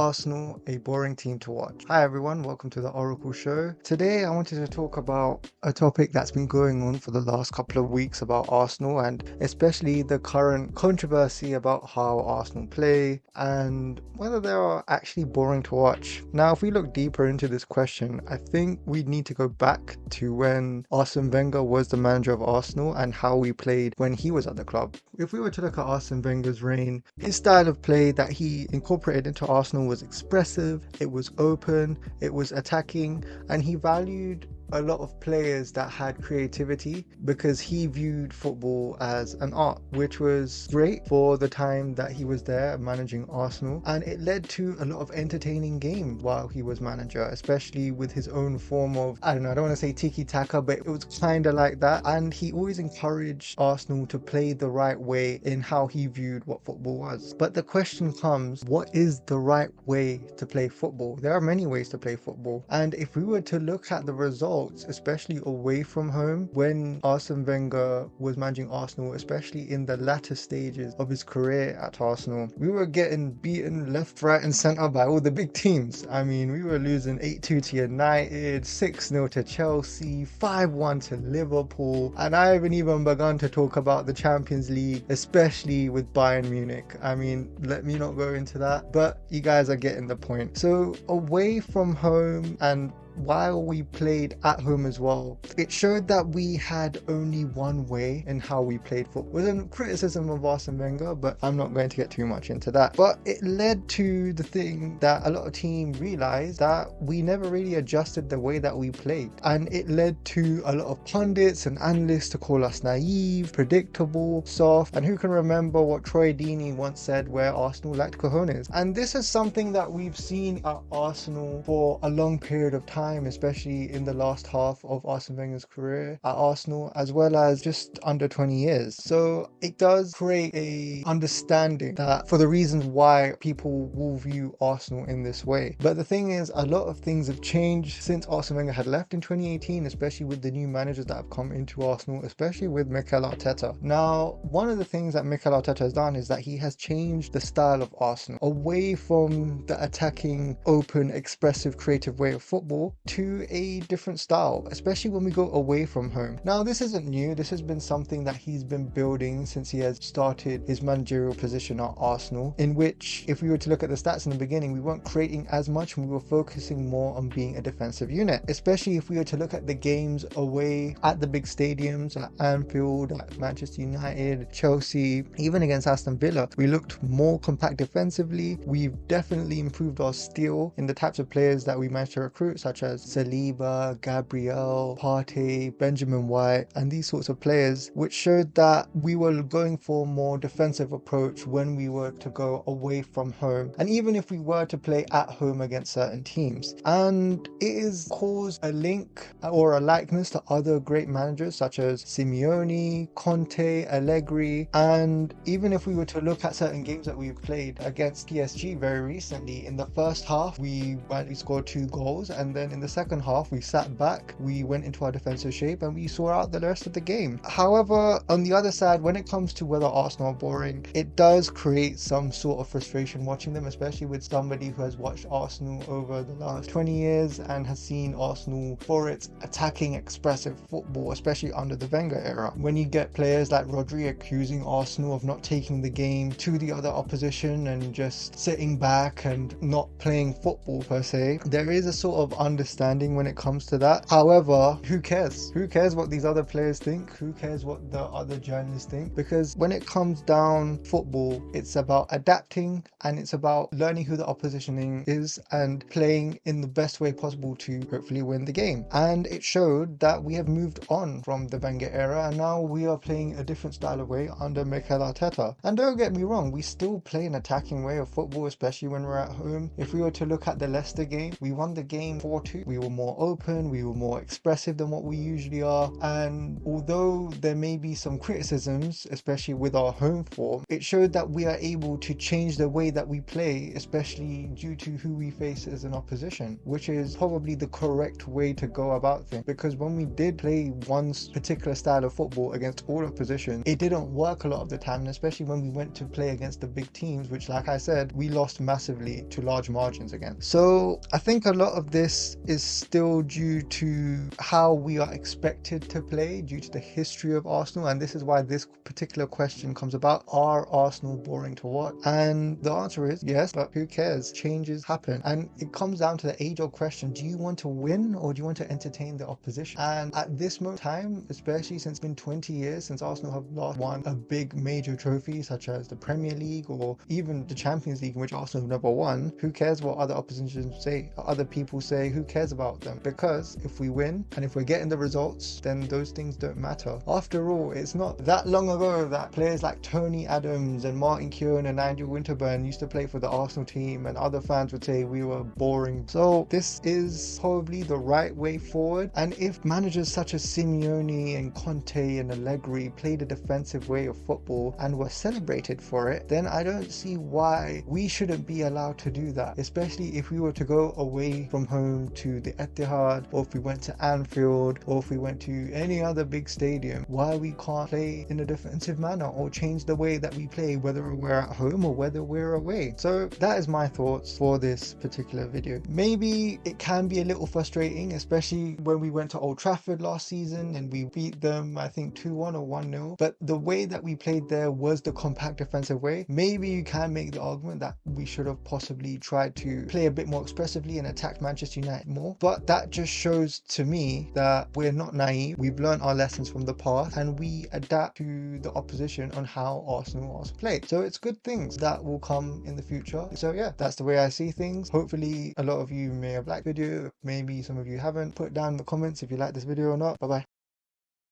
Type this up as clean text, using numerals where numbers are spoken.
Arsenal a boring team to watch? Hi everyone, welcome to the Oracle Show. Today I wanted to talk about a topic that's been going on for the last couple of weeks about Arsenal, and especially the current controversy about how Arsenal play and whether they are actually boring to watch. Now, if we look deeper into this question, I think we need to go back to when Arsene Wenger was the manager of Arsenal and how we played when he was at the club. If we were to look at Arsene Wenger's reign, his style of play that he incorporated into Arsenal was expressive, it was open, it was attacking, and he valued a lot of players that had creativity because he viewed football as an art, which was great for the time that he was there managing Arsenal, and it led to a lot of entertaining games while he was manager, especially with his own form of, I don't want to say tiki-taka, but it was kind of like that. And he always encouraged Arsenal to play the right way in how he viewed what football was. But the question comes, what is the right way to play football? There are many ways to play football, and if we were to look at the results, especially away from home, when Arsene Wenger was managing Arsenal, especially in the latter stages of his career at Arsenal, we were getting beaten left, right and centre by all the big teams. I mean, we were losing 8-2 to United, 6-0 to Chelsea, 5-1 to Liverpool, and I haven't even begun to talk about the Champions League, especially with Bayern Munich. I mean, let me not go into that, but you guys are getting the point. So away from home and while we played at home as well, it showed that we had only one way in how we played football. It was a criticism of Arsene Wenger, but I'm not going to get too much into that. But it led to the thing that a lot of teams realized, that we never really adjusted the way that we played. And it led to a lot of pundits and analysts to call us naive, predictable, soft, and who can remember what Troy Deeney once said, where Arsenal lacked cojones. And this is something that we've seen at Arsenal for a long period of time, especially in the last half of Arsene Wenger's career at Arsenal, as well as just under 20 years. So it does create a understanding that for the reasons why people will view Arsenal in this way. But the thing is, a lot of things have changed since Arsene Wenger had left in 2018, especially with the new managers that have come into Arsenal, especially with Mikel Arteta. Now, one of the things that Mikel Arteta has done is that he has changed the style of Arsenal away from the attacking, open, expressive, creative way of football to a different style, especially when we go away from home. Now, this isn't new. This has been something that he's been building since he has started his managerial position at Arsenal, in which, if we were to look at the stats in the beginning, we weren't creating as much and we were focusing more on being a defensive unit, especially if we were to look at the games away at the big stadiums at Anfield, at Manchester United, Chelsea, even against Aston Villa. We looked more compact defensively. We've definitely improved our steel in the types of players that we managed to recruit, such as Saliba, Gabriel, Partey, Benjamin White, and these sorts of players, which showed that we were going for a more defensive approach when we were to go away from home, and even if we were to play at home against certain teams. And it has caused a link or a likeness to other great managers such as Simeone, Conte, Allegri, and even if we were to look at certain games that we've played against PSG very recently, in the first half we scored 2 goals, and then in the second half we sat back, we went into our defensive shape, and we saw out the rest of the game. However, on the other side, when it comes to whether Arsenal are boring, it does create some sort of frustration watching them, especially with somebody who has watched Arsenal over the last 20 years and has seen Arsenal for its attacking, expressive football, especially under the Wenger era. When you get players like Rodri accusing Arsenal of not taking the game to the other opposition and just sitting back and not playing football per se, there is a sort of understanding when it comes to that. However, who cares? Who cares what these other players think? Who cares what the other journalists think? Because when it comes down football, it's about adapting and it's about learning who the opposition is and playing in the best way possible to hopefully win the game. And it showed that we have moved on from the Wenger era, and now we are playing a different style of way under Mikel Arteta. And don't get me wrong, we still play an attacking way of football, especially when we're at home. If we were to look at the Leicester game, we won the game 4-2 to. We were more open, we were more expressive than what we usually are. And although there may be some criticisms, especially with our home form, it showed that we are able to change the way that we play, especially due to who we face as an opposition, which is probably the correct way to go about things. Because when we did play one particular style of football against all opposition, it didn't work a lot of the time, and especially when we went to play against the big teams, which, like I said, we lost massively to large margins again. So I think a lot of this is still due to how we are expected to play, due to the history of Arsenal, and this is why this particular question comes about: are Arsenal boring to watch? And the answer is yes, but who cares? Changes happen, and it comes down to the age-old question: do you want to win or do you want to entertain the opposition? And at this moment in time, especially since it's been 20 years since Arsenal have last won a big major trophy such as the Premier League or even the Champions League, in which Arsenal have never won, who cares what other opposition say, other people say? Who cares about them? Because if we win and if we're getting the results, then those things don't matter. After all, it's not that long ago that players like Tony Adams and Martin Keown and Andrew Winterburn used to play for the Arsenal team, and other fans would say we were boring. So this is probably the right way forward. And if managers such as Simeone and Conte and Allegri played a defensive way of football and were celebrated for it, then I don't see why we shouldn't be allowed to do that, especially if we were to go away from home to the Etihad, or if we went to Anfield, or if we went to any other big stadium. Why we can't play in a defensive manner or change the way that we play, whether we're at home or whether we're away? So that is my thoughts for this particular video. Maybe it can be a little frustrating, especially when we went to Old Trafford last season and we beat them, I think 2-1 or 1-0, but the way that we played there was the compact defensive way. Maybe you can make the argument that we should have possibly tried to play a bit more expressively and attack Manchester United more, but that just shows to me that we're not naive. We've learned our lessons from the past and we adapt to the opposition on how Arsenal also play. So it's good things that will come in the future. So yeah, that's the way I see things. Hopefully a lot of you may have liked the video, maybe some of you haven't. Put down in the comments if you like this video or not. Bye bye.